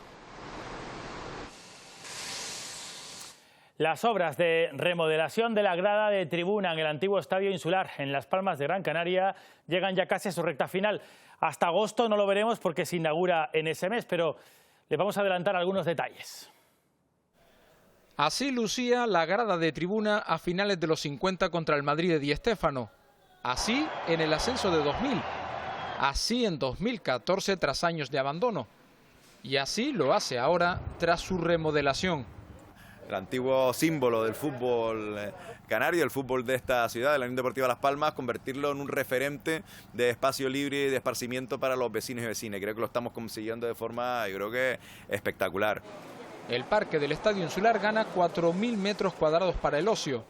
Las obras de remodelación de la grada de tribuna en el antiguo Estadio Insular en Las Palmas de Gran Canaria llegan ya casi a su recta final. Hasta agosto no lo veremos porque se inaugura en ese mes, pero le vamos a adelantar algunos detalles. Así lucía la grada de tribuna a finales de los 50 contra el Madrid de Di Stéfano. Así en el ascenso de 2000. Así en 2014 tras años de abandono. Y así lo hace ahora tras su remodelación. El antiguo símbolo del fútbol canario, el fútbol de esta ciudad, de la Unión Deportiva Las Palmas, convertirlo en un referente de espacio libre y de esparcimiento para los vecinos y vecinas. Creo que lo estamos consiguiendo de forma, yo creo que espectacular. El parque del Estadio Insular gana 4.000 metros cuadrados para el ocio.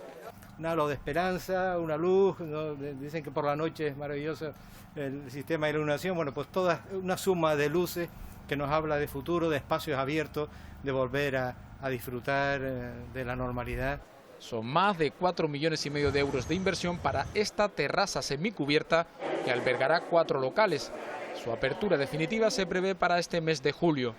Un halo de esperanza, una luz, ¿no? Dicen que por la noche es maravilloso el sistema de iluminación. Bueno, pues toda una suma de luces que nos habla de futuro, de espacios abiertos, de volver a disfrutar de la normalidad. Son más de 4,5 millones de euros de inversión para esta terraza semicubierta que albergará 4 locales. Su apertura definitiva se prevé para este mes de julio.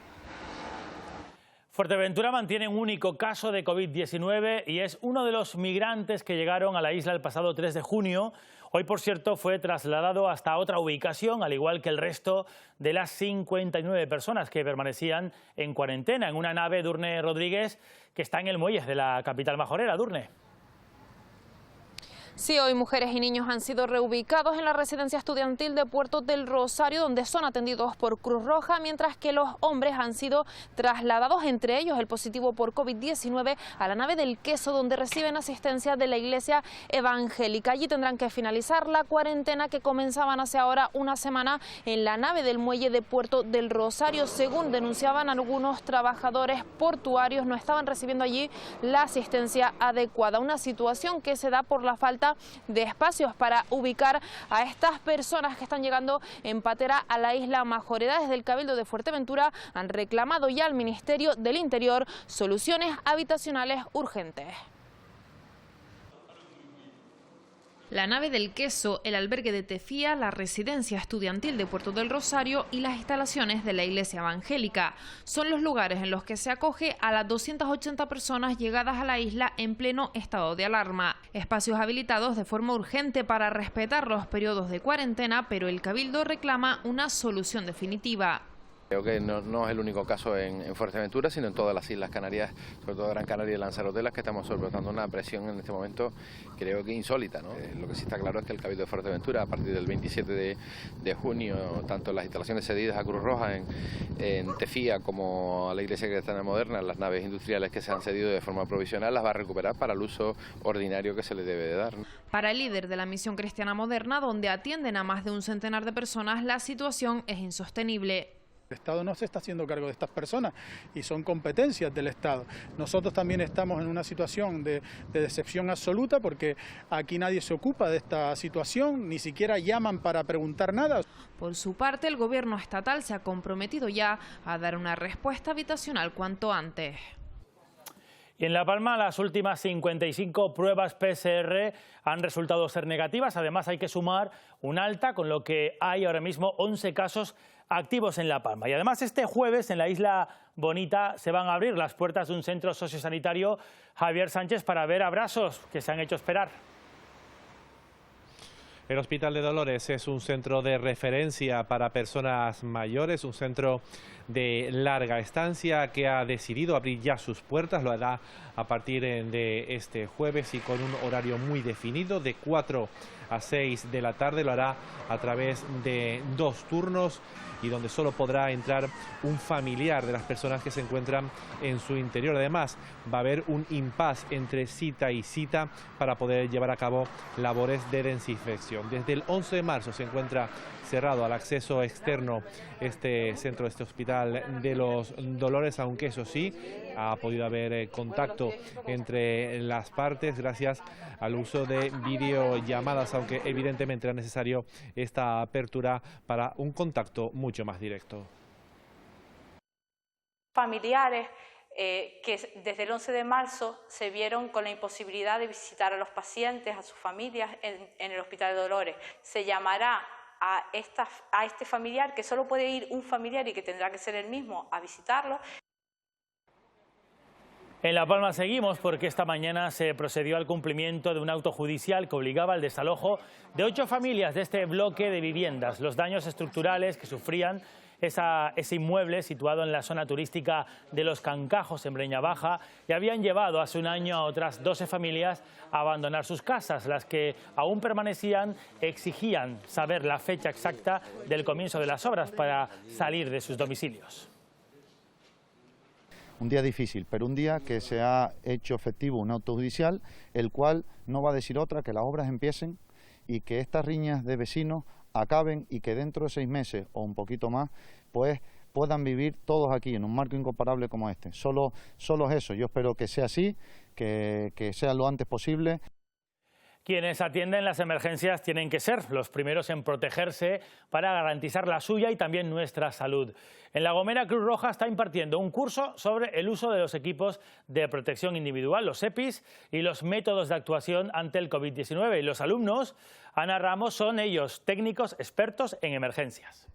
Fuerteventura mantiene un único caso de COVID-19 y es uno de los migrantes que llegaron a la isla el pasado 3 de junio. Hoy, por cierto, fue trasladado hasta otra ubicación, al igual que el resto de las 59 personas que permanecían en cuarentena en una nave Durne Rodríguez que está en el muelle de la capital majorera. Durne. Sí, hoy mujeres y niños han sido reubicados en la residencia estudiantil de Puerto del Rosario, donde son atendidos por Cruz Roja, mientras que los hombres han sido trasladados, entre ellos el positivo por COVID-19, a la nave del Queso, donde reciben asistencia de la Iglesia Evangélica. Allí tendrán que finalizar la cuarentena que comenzaban hace ahora una semana en la nave del muelle de Puerto del Rosario. Según denunciaban algunos trabajadores portuarios, no estaban recibiendo allí la asistencia adecuada, una situación que se da por la falta de espacios para ubicar a estas personas que están llegando en patera a la isla Majorera. Desde el Cabildo de Fuerteventura han reclamado ya al Ministerio del Interior soluciones habitacionales urgentes. La nave del queso, el albergue de Tefía, la residencia estudiantil de Puerto del Rosario y las instalaciones de la Iglesia Evangélica. Son los lugares en los que se acoge a las 280 personas llegadas a la isla en pleno estado de alarma. Espacios habilitados de forma urgente para respetar los periodos de cuarentena, pero el Cabildo reclama una solución definitiva. Creo que no es el único caso en Fuerteventura, sino en todas las Islas Canarias, sobre todo Gran Canaria y Lanzarote, las que estamos soportando una presión en este momento, creo que insólita, ¿no? Lo que sí está claro es que el Cabildo de Fuerteventura, a partir del 27 de junio, tanto las instalaciones cedidas a Cruz Roja en Tefía como a la Iglesia Cristiana Moderna, las naves industriales que se han cedido de forma provisional, las va a recuperar para el uso ordinario que se le debe de dar, ¿no? Para el líder de la Misión Cristiana Moderna, donde atienden a más de un centenar de personas, la situación es insostenible. El Estado no se está haciendo cargo de estas personas y son competencias del Estado. Nosotros también estamos en una situación de decepción absoluta porque aquí nadie se ocupa de esta situación, ni siquiera llaman para preguntar nada. Por su parte, el gobierno estatal se ha comprometido ya a dar una respuesta habitacional cuanto antes. Y en La Palma las últimas 55 pruebas PCR han resultado ser negativas. Además hay que sumar un alta, con lo que hay ahora mismo 11 casos activos en La Palma. Y además este jueves en la Isla Bonita se van a abrir las puertas de un centro sociosanitario, Javier Sánchez, para ver abrazos que se han hecho esperar. El Hospital de Dolores es un centro de referencia para personas mayores, un centro de larga estancia que ha decidido abrir ya sus puertas. Lo hará a partir de este jueves y con un horario muy definido, de 4 a 6 de la tarde. Lo hará a través de 2 turnos y donde solo podrá entrar un familiar de las personas que se encuentran en su interior. Además, va a haber un impasse entre cita y cita para poder llevar a cabo labores de desinfección. Desde el 11 de marzo se encuentra cerrado al acceso externo este centro, este Hospital de los Dolores, aunque eso sí, ha podido haber contacto entre las partes gracias al uso de videollamadas, aunque evidentemente era necesario esta apertura para un contacto mucho más directo. Familiares que desde el 11 de marzo se vieron con la imposibilidad de visitar a los pacientes, a sus familias en el Hospital de Dolores. Se llamará a este familiar, que solo puede ir un familiar y que tendrá que ser el mismo a visitarlo. En La Palma seguimos porque esta mañana se procedió al cumplimiento de un auto judicial que obligaba al desalojo de 8 familias de este bloque de viviendas. Los daños estructurales que sufrían ese inmueble situado en la zona turística de Los Cancajos, en Breña Baja, y habían llevado hace un año a otras 12 familias a abandonar sus casas. Las que aún permanecían exigían saber la fecha exacta del comienzo de las obras para salir de sus domicilios. Un día difícil, pero un día que se ha hecho efectivo un auto judicial, el cual no va a decir otra que las obras empiecen y que estas riñas de vecinos acaben y que dentro de 6 meses o un poquito más, pues puedan vivir todos aquí en un marco incomparable como este. Solo es eso. Yo espero que sea así, que sea lo antes posible. Quienes atienden las emergencias tienen que ser los primeros en protegerse para garantizar la suya y también nuestra salud. En La Gomera, Cruz Roja está impartiendo un curso sobre el uso de los equipos de protección individual, los EPIs, y los métodos de actuación ante el COVID-19. Y los alumnos, Ana Ramos, son ellos técnicos expertos en emergencias.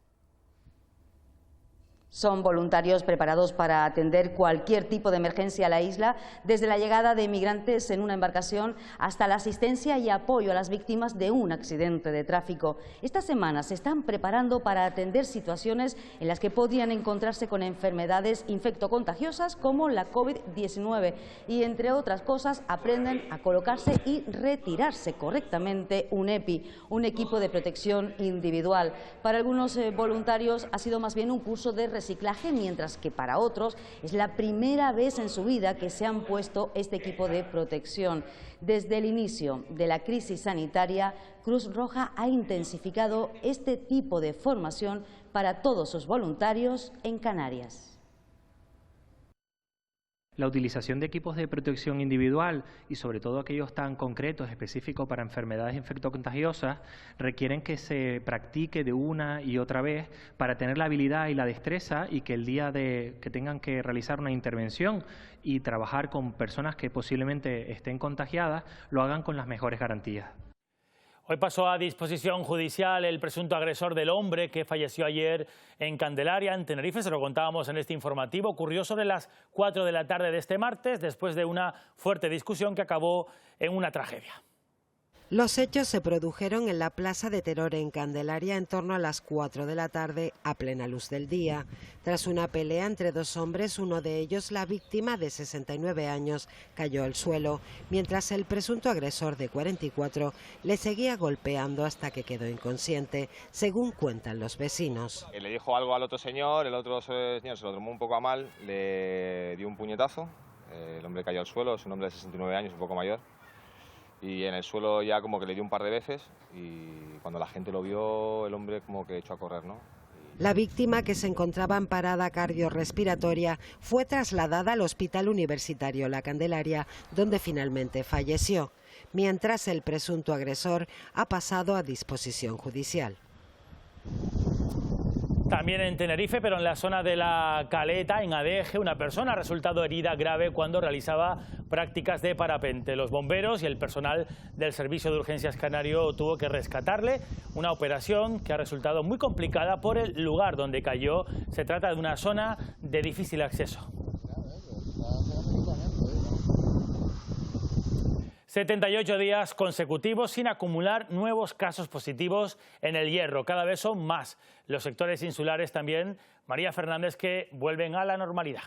Son voluntarios preparados para atender cualquier tipo de emergencia a la isla, desde la llegada de migrantes en una embarcación hasta la asistencia y apoyo a las víctimas de un accidente de tráfico. Esta semana se están preparando para atender situaciones en las que podrían encontrarse con enfermedades infectocontagiosas como la COVID-19 y, entre otras cosas, aprenden a colocarse y retirarse correctamente un EPI, un equipo de protección individual. Para algunos voluntarios ha sido más bien un curso de reciclaje, mientras que para otros es la primera vez en su vida que se han puesto este equipo de protección. Desde el inicio de la crisis sanitaria, Cruz Roja ha intensificado este tipo de formación para todos sus voluntarios en Canarias. La utilización de equipos de protección individual y sobre todo aquellos tan concretos, específicos para enfermedades infectocontagiosas, requieren que se practique de una y otra vez para tener la habilidad y la destreza y que el día que tengan que realizar una intervención y trabajar con personas que posiblemente estén contagiadas, lo hagan con las mejores garantías. Hoy pasó a disposición judicial el presunto agresor del hombre que falleció ayer en Candelaria, en Tenerife. Se lo contábamos en este informativo. Ocurrió sobre las 4 de la tarde de este martes, después de una fuerte discusión que acabó en una tragedia. Los hechos se produjeron en la Plaza de Teror en Candelaria en torno a las 4 de la tarde, a plena luz del día. Tras una pelea entre dos hombres, uno de ellos, la víctima de 69 años, cayó al suelo, mientras el presunto agresor de 44 le seguía golpeando hasta que quedó inconsciente, según cuentan los vecinos. Le dijo algo al otro señor, el otro señor se lo tomó un poco a mal, le dio un puñetazo, el hombre cayó al suelo, es un hombre de 69 años, un poco mayor. Y en el suelo ya como que le dio un par de veces y cuando la gente lo vio, el hombre como que echó a correr, ¿no? La víctima, que se encontraba en parada cardiorrespiratoria, fue trasladada al Hospital Universitario La Candelaria, donde finalmente falleció, mientras el presunto agresor ha pasado a disposición judicial. También en Tenerife, pero en la zona de La Caleta, en Adeje, una persona ha resultado herida grave cuando realizaba prácticas de parapente. Los bomberos y el personal del Servicio de Urgencias Canario tuvo que rescatarle, una operación que ha resultado muy complicada por el lugar donde cayó. Se trata de una zona de difícil acceso. 78 días consecutivos sin acumular nuevos casos positivos en El Hierro. Cada vez son más los sectores insulares también, María Fernández, que vuelven a la normalidad.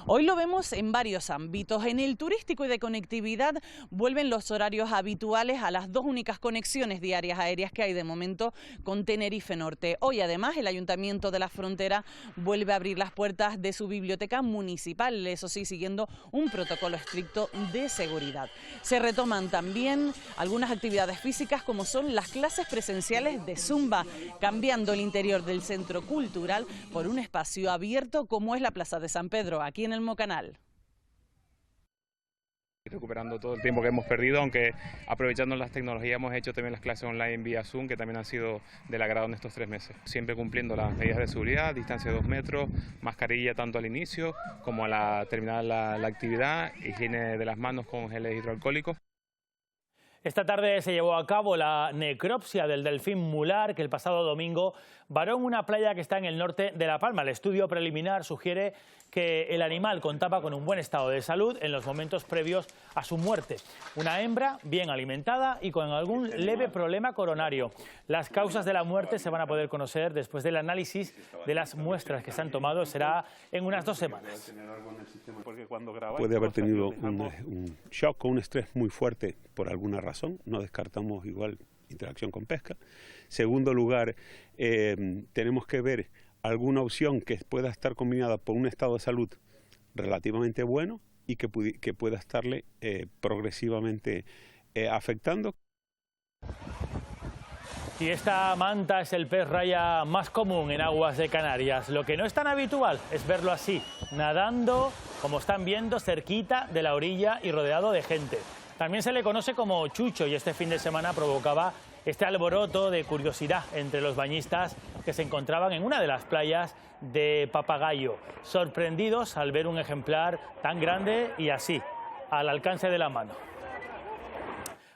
Hoy lo vemos en varios ámbitos. En el turístico y de conectividad vuelven los horarios habituales a las dos únicas conexiones diarias aéreas que hay de momento con Tenerife Norte. Hoy además el Ayuntamiento de la Frontera vuelve a abrir las puertas de su biblioteca municipal, eso sí, siguiendo un protocolo estricto de seguridad. Se retoman también algunas actividades físicas como son las clases presenciales de Zumba, cambiando el interior del centro cultural por un espacio abierto como es la Plaza de San Pedro, aquí en el Mocanal. Recuperando todo el tiempo que hemos perdido, aunque aprovechando las tecnologías hemos hecho también las clases online vía Zoom, que también han sido del agrado en estos 3 meses. Siempre cumpliendo las medidas de seguridad, distancia de 2 metros, mascarilla tanto al inicio como a la terminar la actividad, higiene de las manos con geles hidroalcohólicos. Esta tarde se llevó a cabo la necropsia del delfín mular que el pasado domingo varó en una playa que está en el norte de La Palma. El estudio preliminar sugiere que el animal contaba con un buen estado de salud en los momentos previos a su muerte. Una hembra bien alimentada y con algún leve problema coronario. Las causas de la muerte se van a poder conocer después del análisis de las muestras que se han tomado. Será en unas 2 semanas. Puede haber tenido un shock o un estrés muy fuerte por alguna razón. No descartamos igual interacción con pesca. Segundo lugar, tenemos que ver alguna opción que pueda estar combinada por un estado de salud relativamente bueno y que pueda estarle progresivamente afectando. Y esta manta es el pez raya más común en aguas de Canarias. Lo que no es tan habitual es verlo así, nadando, como están viendo, cerquita de la orilla y rodeado de gente. También se le conoce como chucho y este fin de semana provocaba este alboroto de curiosidad entre los bañistas que se encontraban en una de las playas de Papagayo, sorprendidos al ver un ejemplar tan grande y así, al alcance de la mano.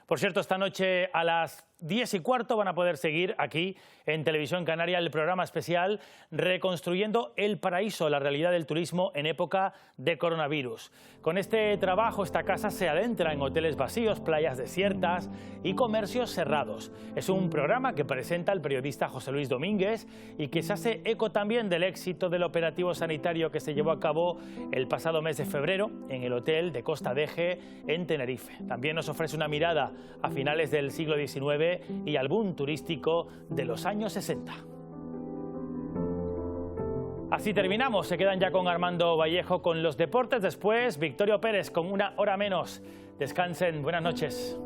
Por cierto, esta noche a las 10:15 van a poder seguir aquí en Televisión Canaria el programa especial Reconstruyendo el Paraíso, la realidad del turismo en época de coronavirus. Con este trabajo, esta casa se adentra en hoteles vacíos, playas desiertas y comercios cerrados. Es un programa que presenta el periodista José Luis Domínguez y que se hace eco también del éxito del operativo sanitario que se llevó a cabo el pasado mes de febrero en el hotel de Costa Deje en Tenerife. También nos ofrece una mirada a finales del siglo XIX y al boom turístico de los años 60. Así terminamos. Se quedan ya con Armando Vallejo con los deportes. Después, Victorio Pérez con Una Hora Menos. Descansen. Buenas noches.